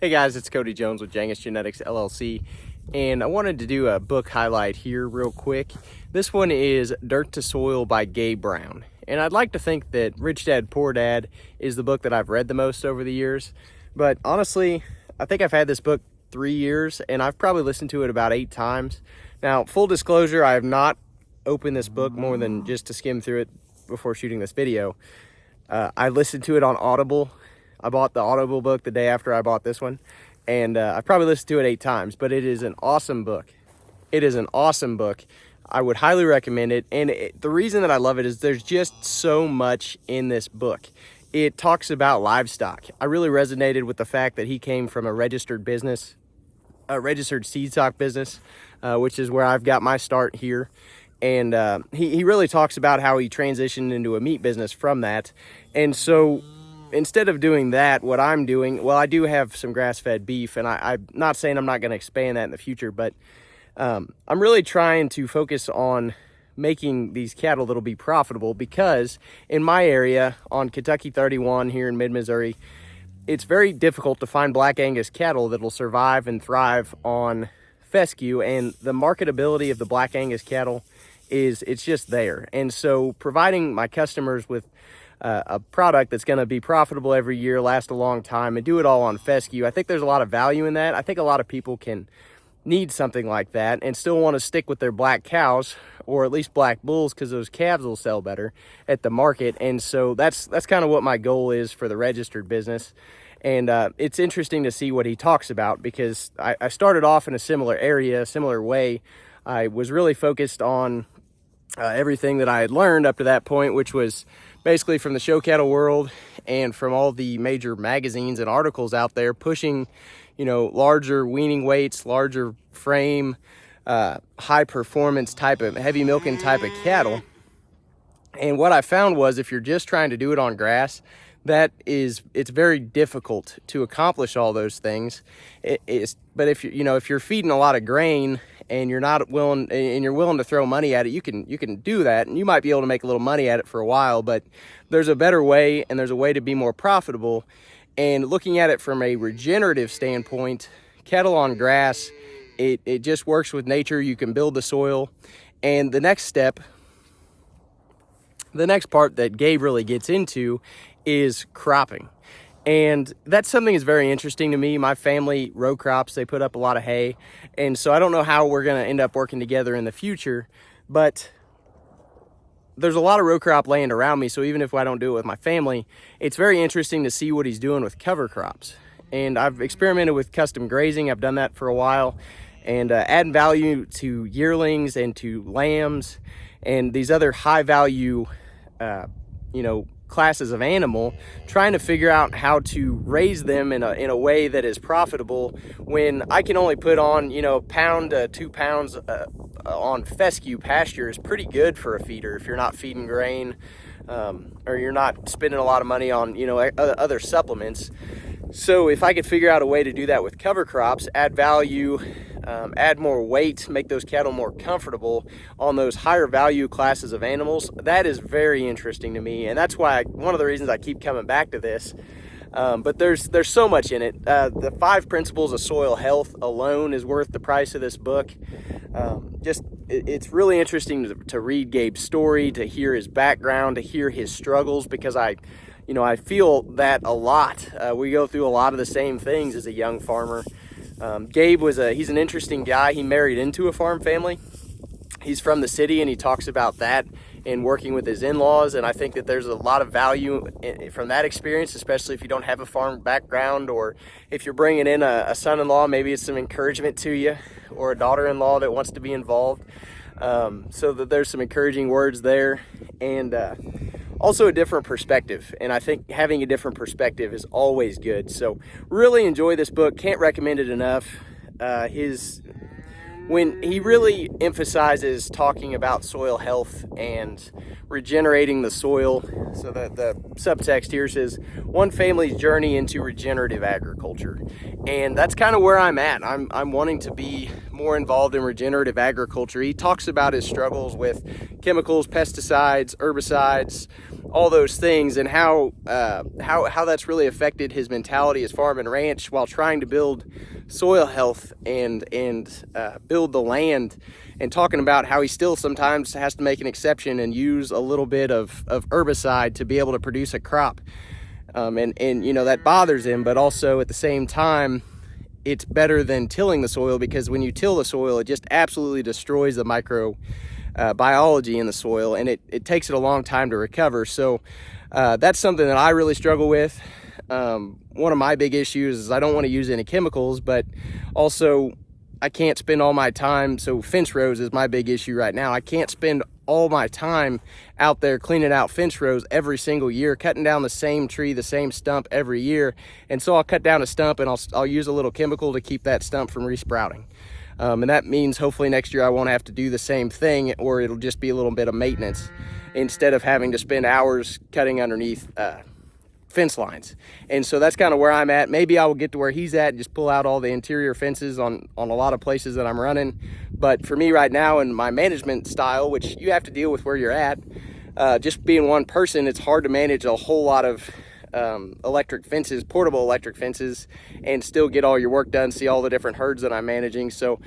Hey guys, it's Cody Jones with Jangus Genetics LLC, and I wanted to do a book highlight here real quick. This one is Dirt to Soil by Gabe Brown, and I'd like to think that Rich Dad Poor Dad is the book that I've read the most over the years, but honestly, I think I've had this book 3 years, and I've probably listened to it about 8 times. Now, full disclosure, I have not opened this book more than just to skim through it before shooting this video. I listened to it on Audible. I bought the Audible book the day after I bought this one, and I've probably listened to it 8 times, but it is an awesome book. It is an awesome book. I would highly recommend it, and the reason that I love it is there's just so much in this book. It talks about livestock. I really resonated with the fact that he came from a registered business, a registered seed stock business, which is where I've got my start here. And he really talks about how he transitioned into a meat business from that. And so instead of doing that, what I'm doing, well, I do have some grass-fed beef, and I'm not saying I'm not going to expand that in the future, but I'm really trying to focus on making these cattle that'll be profitable, because in my area on Kentucky 31 here in mid-Missouri, it's very difficult to find Black Angus cattle that'll survive and thrive on fescue, and the marketability of the Black Angus cattle it's just there. And so providing my customers with a product that's going to be profitable every year, last a long time, and do it all on fescue, I think there's a lot of value in that. I think a lot of people can need something like that and still want to stick with their black cows, or at least black bulls, because those calves will sell better at the market. And so that's kind of what my goal is for the registered business. And it's interesting to see what he talks about, because I started off in a similar area, a similar way. I was really focused on everything that I had learned up to that point, which was basically from the show cattle world and from all the major magazines and articles out there pushing, larger weaning weights, larger frame, high performance type of heavy milking type of cattle. And what I found was, if you're just trying to do it on grass, it's very difficult to accomplish all those things. But if you're feeding a lot of grain and you're willing to throw money at it, you can do that, and you might be able to make a little money at it for a while. But there's a better way, and there's a way to be more profitable. And looking at it from a regenerative standpoint, cattle on grass, it just works with nature. You can build the soil, and the next part that Gabe really gets into is cropping. And that's something that's very interesting to me. My family row crops, they put up a lot of hay. And so I don't know how we're going to end up working together in the future, but there's a lot of row crop land around me. So even if I don't do it with my family, it's very interesting to see what he's doing with cover crops. And I've experimented with custom grazing. I've done that for a while, and adding value to yearlings and to lambs and these other high value, classes of animal, trying to figure out how to raise them in a way that is profitable, when I can only put on, a pound to 2 pounds on fescue pasture is pretty good for a feeder if you're not feeding grain, or you're not spending a lot of money on, other supplements. So if I could figure out a way to do that with cover crops, add value, add more weight, make those cattle more comfortable on those higher value classes of animals, that is very interesting to me. And that's why one of the reasons I keep coming back to this. But there's so much in it. The 5 principles of soil health alone is worth the price of this book. It's really interesting to read Gabe's story, to hear his background, to hear his struggles, because I feel that a lot. We go through a lot of the same things as a young farmer. Gabe he's an interesting guy. He married into a farm family. He's from the city, and he talks about that in working with his in-laws. And I think that there's a lot of value from that experience, especially if you don't have a farm background, or if you're bringing in a son-in-law, maybe it's some encouragement to you, or a daughter-in-law that wants to be involved. So that there's some encouraging words there, and also a different perspective. And I think having a different perspective is always good. So really enjoy this book. Can't recommend it enough. His when he really emphasizes talking about soil health and regenerating the soil. So the subtext here says one family's journey into regenerative agriculture, and that's kind of where I'm at. I'm wanting to be more involved in regenerative agriculture. He talks about his struggles with chemicals, pesticides, herbicides, all those things, and how that's really affected his mentality as farm and ranch while trying to build soil health and build the land, and talking about how he still sometimes has to make an exception and use a little bit of herbicide to be able to produce a crop. And you know, that bothers him, but also at the same time, it's better than tilling the soil, because when you till the soil, it just absolutely destroys the micro biology in the soil, and it takes it a long time to recover. So that's something that I really struggle with. One of my big issues is I don't want to use any chemicals, but also I can't spend all my time. So fence rows is my big issue right now. I can't spend all my time out there cleaning out fence rows every single year, cutting down the same tree, the same stump every year. And so I'll cut down a stump and I'll use a little chemical to keep that stump from resprouting. And that means hopefully next year I won't have to do the same thing, or it'll just be a little bit of maintenance instead of having to spend hours cutting underneath fence lines. And so that's kind of where I'm at. Maybe I will get to where he's at and just pull out all the interior fences on a lot of places that I'm running. But for me right now, in my management style, which you have to deal with where you're at, just being one person, it's hard to manage a whole lot of electric fences, portable electric fences, and still get all your work done, see all the different herds that I'm managing. So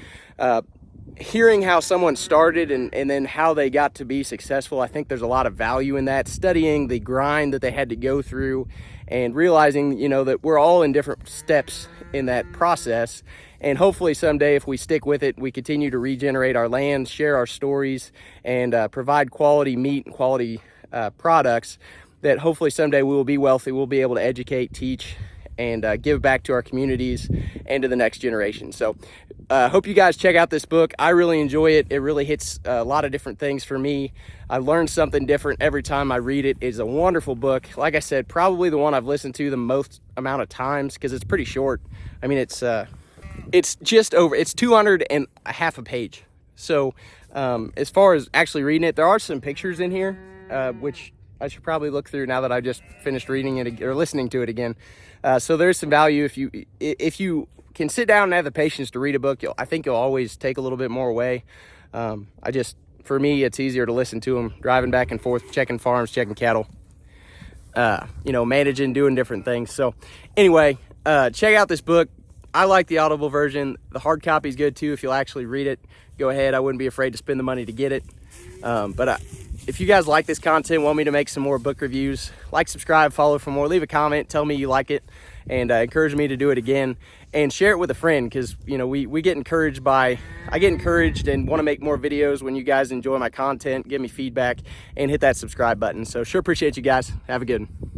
hearing how someone started and then how they got to be successful, I think there's a lot of value in that. Studying the grind that they had to go through and realizing, you know, that we're all in different steps in that process. And hopefully someday, if we stick with it, we continue to regenerate our land, share our stories, and provide quality meat and quality products, that hopefully someday we will be wealthy. We'll be able to educate, teach, and give back to our communities and to the next generation. So hope you guys check out this book. I really enjoy it. It really hits a lot of different things for me. I learn something different every time I read it. It's a wonderful book. Like I said, probably the one I've listened to the most amount of times, because it's pretty short. I mean, it's 200 and a half a page. So as far as actually reading it, there are some pictures in here, which I should probably look through now that I just finished reading it or listening to it again. So there's some value if you can sit down and have the patience to read a book. I think you'll always take a little bit more away. For me, it's easier to listen to them driving back and forth, checking farms, checking cattle, managing, doing different things. So anyway, check out this book. I like the Audible version. The hard copy is good too. If you'll actually read it, go ahead. I wouldn't be afraid to spend the money to get it. If you guys like this content, want me to make some more book reviews, like, subscribe, follow for more, leave a comment, tell me you like it, and encourage me to do it again, and share it with a friend, because we get encouraged I get encouraged and want to make more videos when you guys enjoy my content, give me feedback, and hit that subscribe button. So sure appreciate you guys. Have a good one.